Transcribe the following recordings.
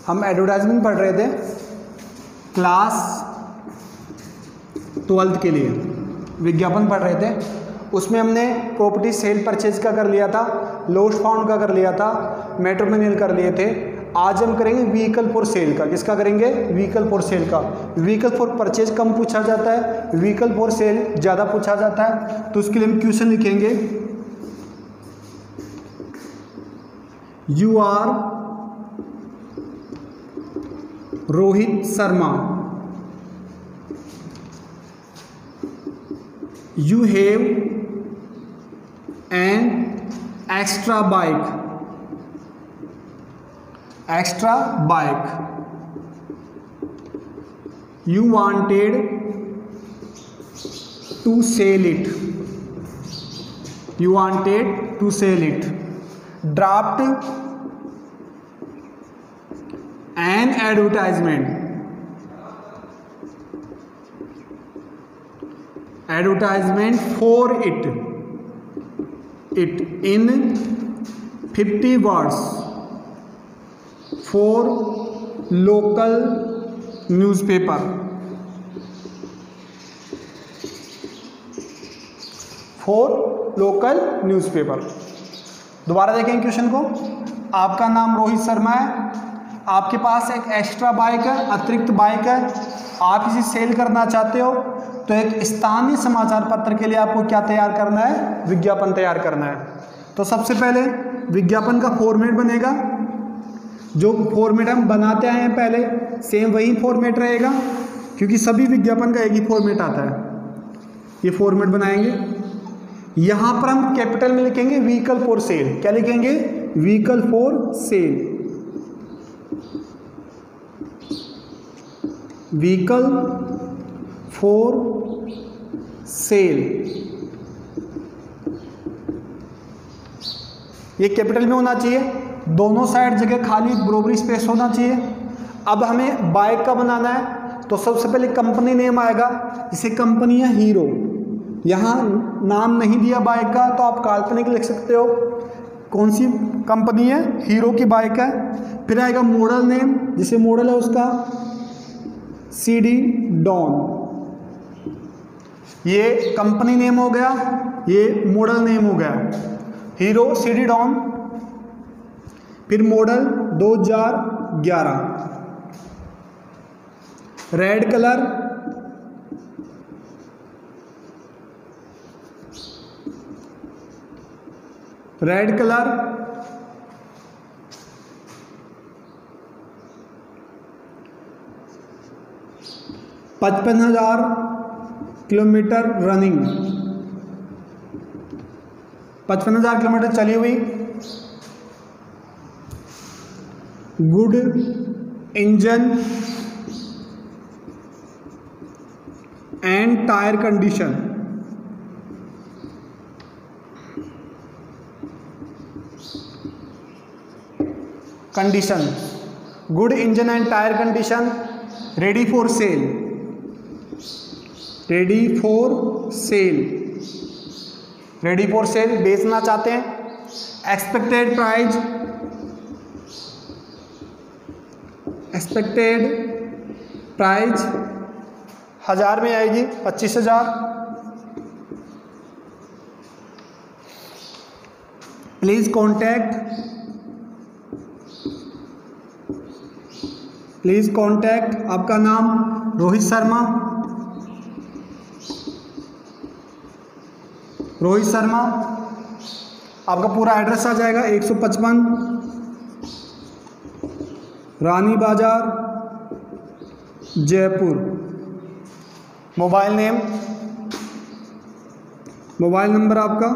हम एडवर्टाइजमेंट पढ़ रहे थे क्लास 12th के लिए, विज्ञापन पढ़ रहे थे। उसमें हमने प्रॉपर्टी सेल परचेज का कर लिया था, लोस्ट फाउंड का कर लिया था, मैट्रिमोनियल कर लिए थे। आज हम करेंगे व्हीकल फॉर सेल का। किसका करेंगे? व्हीकल फॉर सेल का। व्हीकल फॉर परचेज कम पूछा जाता है, व्हीकल फॉर सेल ज़्यादा पूछा जाता है। तो उसके लिए हम क्वेश्चन लिखेंगे, you are Rohit Sharma, you have an extra bike, extra bike, you wanted to sell it, you wanted to sell it, draft an advertisement for it in 50 words for local newspaper, दोबारा देखें क्वेश्चन को। आपका नाम रोहित शर्मा है, आपके पास एक extra bike है, अतिरिक्त बाइक है, आप इसे सेल करना चाहते हो। तो एक स्थानीय समाचार पत्र के लिए आपको क्या तैयार करना है? विज्ञापन तैयार करना है। तो सबसे पहले विज्ञापन का फॉर्मेट बनेगा, जो फॉर्मेट हम बनाते आए हैं पहले, सेम वही फॉर्मेट रहेगा, क्योंकि सभी विज्ञापन का एक ही फॉर्मेट आता है। ये फॉर्मेट बनाएंगे। यहाँ पर हम कैपिटल में लिखेंगे व्हीकल फॉर सेल। क्या लिखेंगे? Vehicle for sale, vehicle for sale. ये कैपिटल में होना चाहिए, दोनों साइड जगह खाली बराबरी स्पेस होना चाहिए। अब हमें बाइक का बनाना है, तो सबसे पहले कंपनी नेम आएगा, जैसे कंपनी है हीरो। यहाँ नाम नहीं दिया बाइक का, तो आप काल्पनिक लिख सकते हो। कौन सी कंपनी है? हीरो की बाइक है। फिर आएगा मॉडल नेम, जैसे मॉडल है उसका CD डॉन, ये कंपनी नेम हो गया, ये मॉडल नेम हो गया, हीरो CD डॉन। फिर model 2011, red colour, red colour, 55,000 kilometre running, 55,000 kilometre चली हुई। Good engine and tyre condition, good engine and tyre condition. Ready for sale, ready for sale, ready for sale, बेचना चाहते हैं। Expected price, expected price 1000 में आएगी, 25,000। Please contact, आपका नाम रोहित शर्मा, रोहित शर्मा। आपका पूरा एड्रेस आ जाएगा, 155 रानी बाजार, Jaipur. Mobile name, mobile number आपका,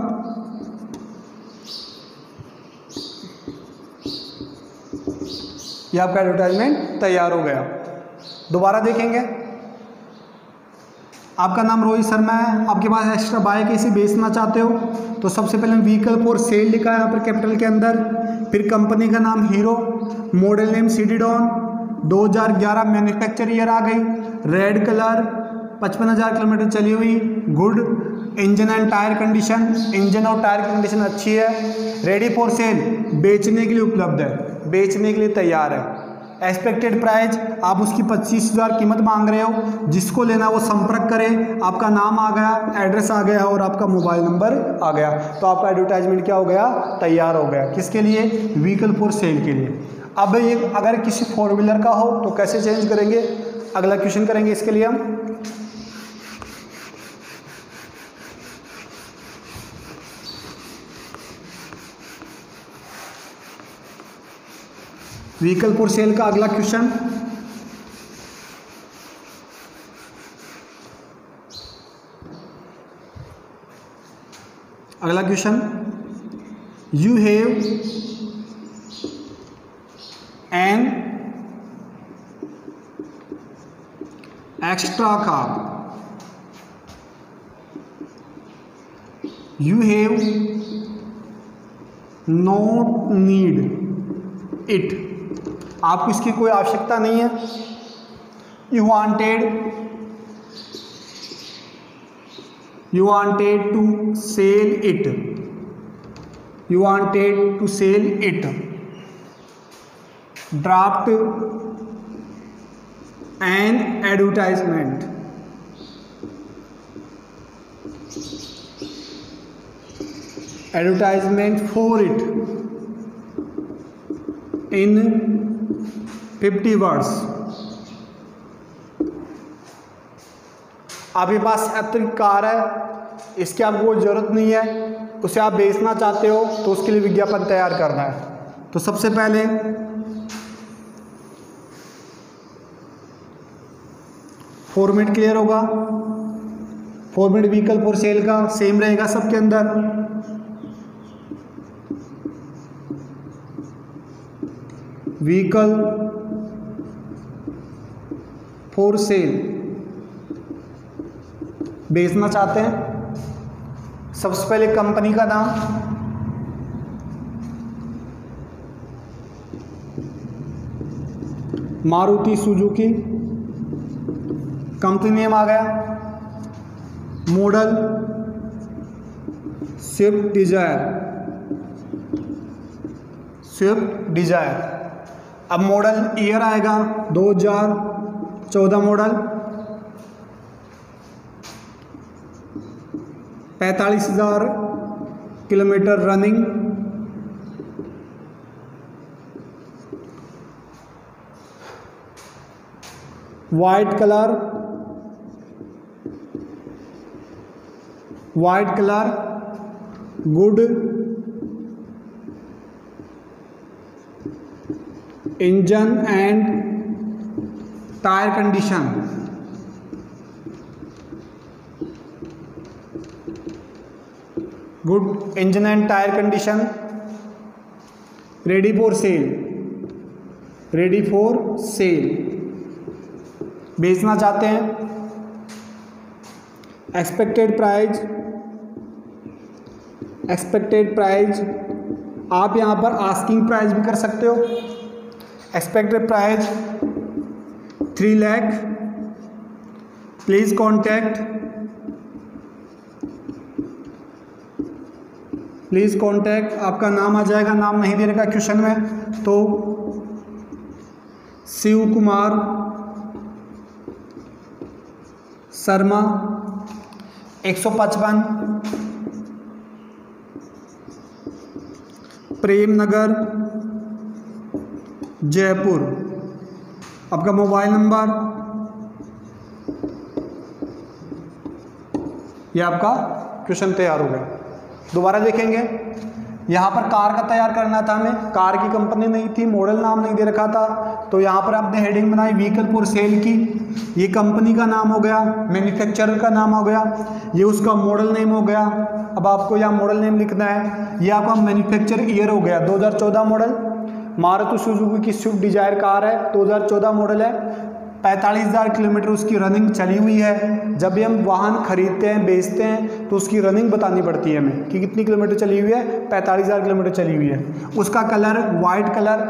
ये आपका एडवर्टाइजमेंट तैयार हो गया। दोबारा देखेंगे, आपका नाम रोहित शर्मा है, आपके पास एक्स्ट्रा बाइक है, इसे बेचना चाहते हो। तो सबसे पहले व्हीकल फॉर सेल लिखा है यहाँ पर कैपिटल के अंदर। फिर कंपनी का नाम Hero, model name CD Dawn, 2011 manufacture year आ गई, रेड कलर, 55,000 किलोमीटर चली हुई, good engine and tyre condition, engine और टायर कंडीशन अच्छी है। रेडी फॉर सेल, बेचने के लिए उपलब्ध है, बेचने के लिए तैयार है। एक्सपेक्टेड प्राइस आप उसकी 25,000 कीमत मांग रहे हो, जिसको लेना वो संपर्क करे। आपका नाम आ गया, एड्रेस आ गया और आपका मोबाइल नंबर आ गया, तो आपका एडवर्टाइजमेंट क्या हो गया, तैयार हो गया। किसके लिए, व्हीकल फॉर सेल के लिए। अब ये अगर किसी 4 व्हीलर का हो तो कैसे चेंज करेंगे, अगला क्वेश्चन करेंगे इसके लिए हम। व्हीकल फॉर सेल का अगला क्वेश्चन, अगला question, you have an extra car, you have not need it, आपको इसकी कोई आवश्यकता नहीं है। You wanted to sell it, you wanted to sell it, draft an advertisement, advertisement for it in 50 words. आपके पास अतिरिक्त कार है, इसकी आपको कोई ज़रूरत नहीं है, उसे आप बेचना चाहते हो तो उसके लिए विज्ञापन तैयार करना है। तो सबसे पहले फॉर्मेट क्लियर होगा, फॉर्मेट व्हीकल फॉर सेल का सेम रहेगा सबके अंदर। व्हीकल फॉर सेल बेचना चाहते हैं, सबसे पहले कंपनी का नाम, मारुति सुजुकी, कंपनी नेम आ गया, model Swift Dzire, Swift Dzire. अब मॉडल ईयर आएगा 2014 model, 45,000 kilometre running, white colour, good engine and tyre condition, good engine and tyre condition, ready for sale, ready for sale बेचना चाहते हैं। Expected price, expected price आप यहाँ पर asking price भी कर सकते हो। Expected price 3 lakh, please contact, please contact, आपका नाम आ जाएगा, नाम नहीं दे रखा क्वेश्चन में, तो शिव कुमार शर्मा 155 प्रेम नगर जयपुर। आपका मोबाइल नंबर, ये आपका क्वेश्चन तैयार हो गया। दोबारा देखेंगे, यहाँ पर कार का तैयार करना था हमें, कार की कंपनी नहीं थी, मॉडल नाम नहीं दे रखा था, तो यहाँ पर आपने हेडिंग बनाई व्हीकल फॉर सेल की, ये कंपनी का नाम हो गया, मैन्युफैक्चरर का नाम हो गया, ये उसका मॉडल नेम हो गया। अब आपको यहाँ मॉडल नेम लिखना है, ये आपका मैन्युफैक्चर ईयर हो गया 2014 मॉडल, मारुति सुजुकी की स्विफ्ट डिजायर कार है, 2014 मॉडल है, 45,000 किलोमीटर उसकी रनिंग चली हुई है। जब भी हम वाहन खरीदते हैं, बेचते हैं, तो उसकी रनिंग बतानी पड़ती है हमें कि कितनी किलोमीटर चली हुई है, 45,000 किलोमीटर चली हुई है। उसका colour white colour,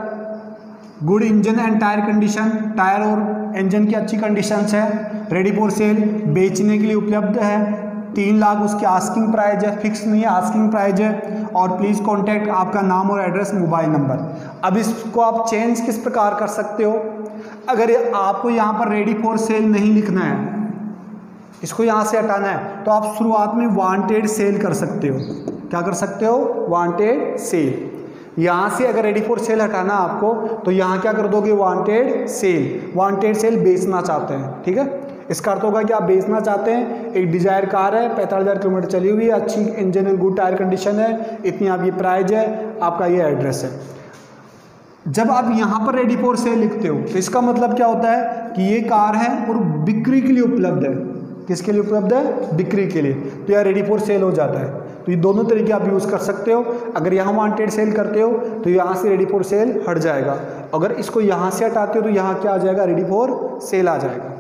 good engine and tyre condition, tyre और इंजन की अच्छी कंडीशंस है, रेडी फॉर सेल बेचने के लिए उपलब्ध है, 3 लाख उसकी आस्किंग प्राइस है, फिक्स नहीं है, आस्किंग प्राइस है। और प्लीज़ कॉन्टैक्ट, आपका नाम और एड्रेस, मोबाइल नंबर। अब इसको आप चेंज किस प्रकार कर सकते हो? अगर आपको यहाँ पर रेडी फॉर सेल नहीं लिखना है, इसको यहाँ से हटाना है, तो आप शुरुआत में वांटेड सेल कर सकते हो। क्या कर सकते हो? Wanted sale. यहाँ से अगर रेडी फॉर सेल हटाना आपको, तो यहाँ क्या कर दोगे? Wanted cell. वांटेड सेल बेचना चाहते हैं, ठीक है। इसका अर्थ होगा कि आप बेचना चाहते हैं, एक डिजायर कार है, 45,000 किलोमीटर चली हुई है, अच्छी इंजन है, गुड टायर कंडीशन है, इतनी आपकी प्राइस है, आपका ये एड्रेस है। जब आप यहाँ पर रेडी फॉर सेल लिखते हो तो इसका मतलब क्या होता है कि ये कार है और बिक्री के लिए उपलब्ध है। किसके लिए उपलब्ध है? बिक्री के लिए। तो यह रेडी फॉर सेल हो जाता है। तो ये दोनों तरीके आप यूज़ कर सकते हो। अगर यहाँ वांटेड सेल करते हो तो यहाँ से रेडी फॉर सेल हट जाएगा, अगर इसको यहाँ से हटाते हो तो यहाँ क्या आ जाएगा? रेडी फॉर सेल आ जाएगा,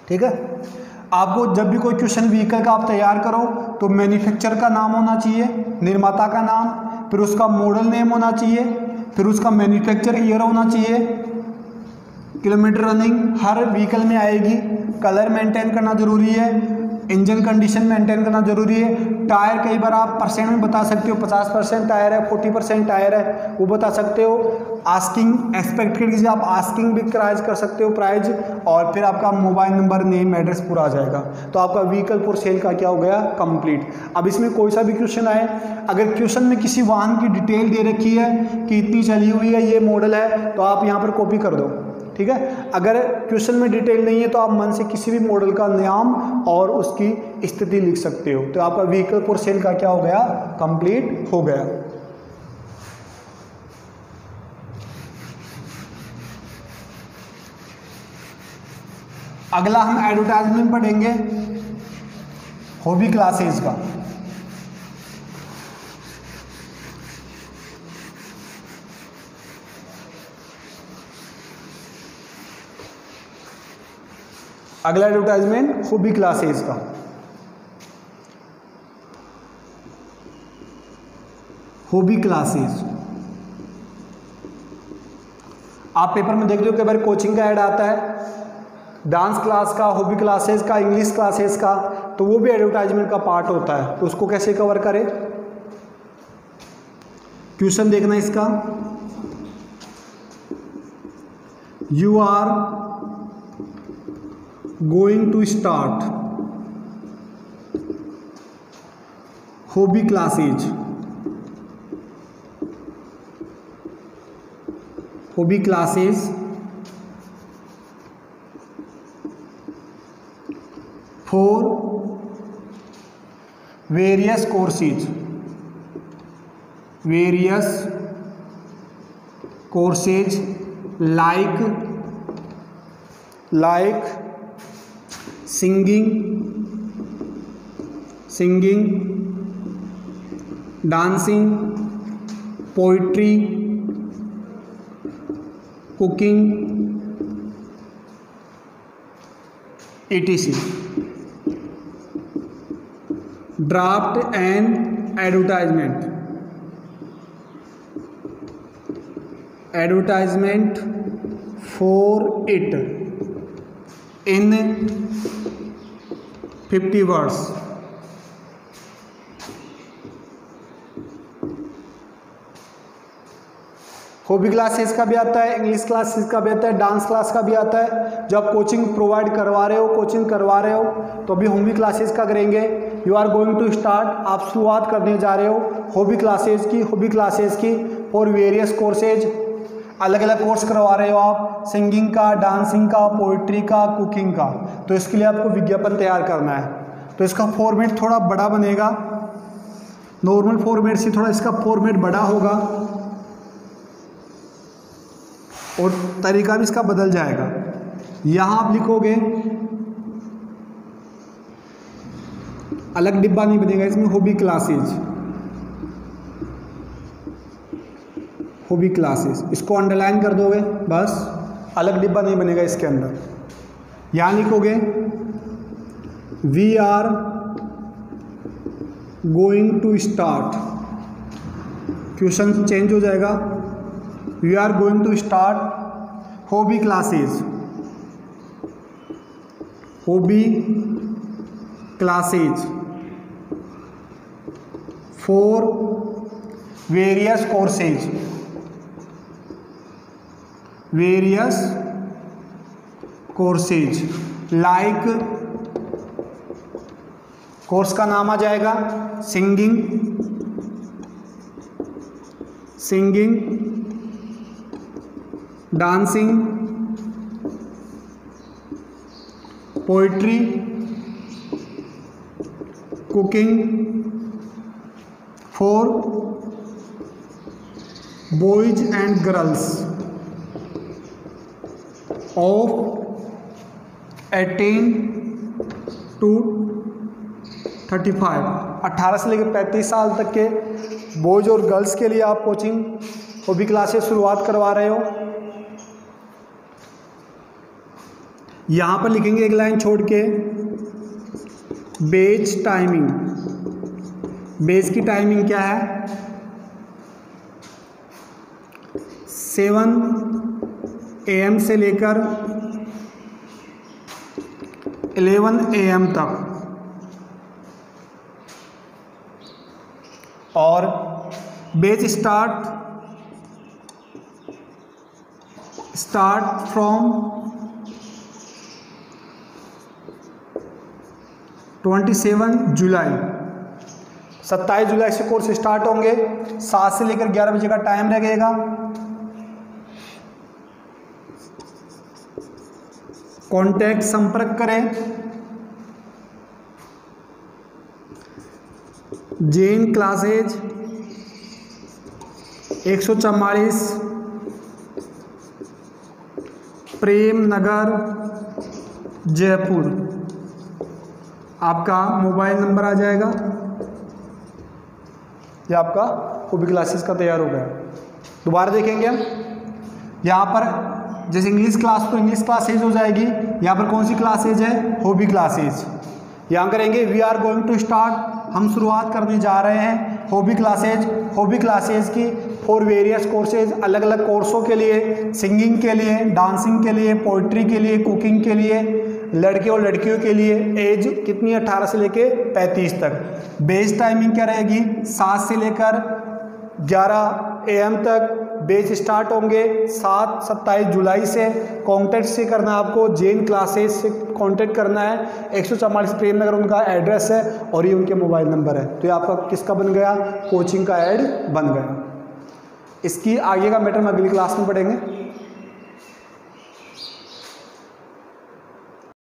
ठीक है। आपको जब भी कोई क्वेश्चन व्हीकल का आप तैयार करो तो मैन्युफैक्चरर का नाम होना चाहिए, निर्माता का नाम, फिर उसका मॉडल नेम होना चाहिए, फिर उसका मैन्युफैक्चर ईयर होना चाहिए, किलोमीटर रनिंग हर व्हीकल में आएगी, कलर मेंटेन करना जरूरी है, इंजन कंडीशन मेंटेन करना जरूरी है, टायर कई बार आप परसेंट में बता सकते हो, 50% टायर है, 40% टायर है, वो बता सकते हो। आस्किंग एक्सपेक्टेड की आप आस्किंग भी प्राइस कर सकते हो, प्राइस, और फिर आपका मोबाइल नंबर, नेम, एड्रेस पूरा आ जाएगा। तो आपका व्हीकल फॉर सेल का क्या हो गया? कंप्लीट। अब इसमें कोई सा भी क्वेश्चन आए, अगर क्वेश्चन में किसी वाहन की डिटेल दे रखी है कि इतनी चली हुई है, ये मॉडल है, तो आप यहाँ पर कॉपी कर दो, ठीक है। अगर क्वेश्चन में डिटेल नहीं है तो आप मन से किसी भी मॉडल का नाम और उसकी स्थिति लिख सकते हो। तो आपका व्हीकल फॉर सेल का क्या हो गया? कंप्लीट हो गया। अगला हम एडवर्टाइजमेंट पढ़ेंगे, हॉबी क्लासेस का। अगला एडवर्टाइजमेंट हॉबी क्लासेस का। हॉबी क्लासेस आप पेपर में देख रहे हो, कई बार कोचिंग का ऐड आता है, डांस क्लास का, हॉबी क्लासेस का, इंग्लिश क्लासेस का, तो वो भी एडवर्टाइजमेंट का पार्ट होता है। तो उसको कैसे कवर करें? क्वेश्चन देखना इसका, you are going to start hobby classes for various courses like singing, dancing, poetry, cooking, etc. Draft and advertisement for it in 50 words। Hobby classes का भी आता है, इंग्लिश क्लासेस का भी आता है, डांस क्लास का भी आता है। जब कोचिंग प्रोवाइड करवा रहे हो तो अभी हॉबी क्लासेस का करेंगे। You are going to start, आप शुरुआत करने जा रहे हो हॉबी क्लासेस की फॉर वेरियस कोर्सेज, अलग अलग कोर्स करवा रहे हो आप, सिंगिंग का, डांसिंग का, पोइट्री का, कुकिंग का। तो इसके लिए आपको विज्ञापन तैयार करना है। तो इसका फॉर्मेट थोड़ा बड़ा बनेगा, नॉर्मल फॉर्मेट से थोड़ा इसका फॉर्मेट बड़ा होगा और तरीका भी इसका बदल जाएगा। यहाँ आप लिखोगे, अलग डिब्बा नहीं बनेगा इसमें, हॉबी क्लासेस, इसको अंडरलाइन कर दोगे बस, अलग डिब्बा नहीं बनेगा इसके अंदर। यहाँ लिखोगे we are going to start, question change हो जाएगा, we are going to start hobby classes for various courses like, course का नाम आ जाएगा singing, dancing, poetry, cooking, for boys and girls of 18 to 35, 18 से लेकर 35 साल तक के बॉयज और गर्ल्स के लिए आप कोचिंग हॉबी क्लासेस शुरुआत करवा रहे हो। यहाँ पर लिखेंगे एक लाइन छोड़ के, बैच टाइमिंग। बैच की टाइमिंग क्या है? 7 AM से लेकर 11 AM तक, और बैच स्टार्ट फ्रॉम 27 जुलाई, 27 जुलाई से कोर्स स्टार्ट होंगे। 7 से लेकर 11 बजे का टाइम लगेगा। कॉन्टैक्ट संपर्क करें जैन क्लासेज 144 प्रेम नगर जयपुर। आपका मोबाइल नंबर आ जाएगा। ये आपका हॉबी क्लासेस का तैयार हो गया। दोबारा देखेंगे हम, यहाँ पर जैसे इंग्लिश क्लास तो इंग्लिश क्लासेज हो जाएगी। यहाँ पर कौन सी क्लासेज है? Hobby classes. यहाँ करेंगे we are going to start, हम शुरुआत करने जा रहे हैं हॉबी क्लासेज की फॉर वेरियस कोर्सेज, अलग अलग कोर्सों के लिए, सिंगिंग के लिए, डांसिंग के लिए, पोइट्री के लिए, कुकिंग के लिए, लड़के और लड़कियों के लिए। एज कितनी? 18 से लेके 35 तक। बेस टाइमिंग क्या रहेगी? 7 से लेकर 11 AM तक बेच स्टार्ट होंगे। 27 जुलाई से कॉन्टैक्ट से करना है आपको, जैन क्लासेस से कॉन्टैक्ट करना है। 144 प्रेम नगर उनका एड्रेस है और ये उनके मोबाइल नंबर है। तो ये आपका किसका बन गया? कोचिंग का ऐड बन गया। इसकी आगे का मैटर हम अगली क्लास में पढ़ेंगे।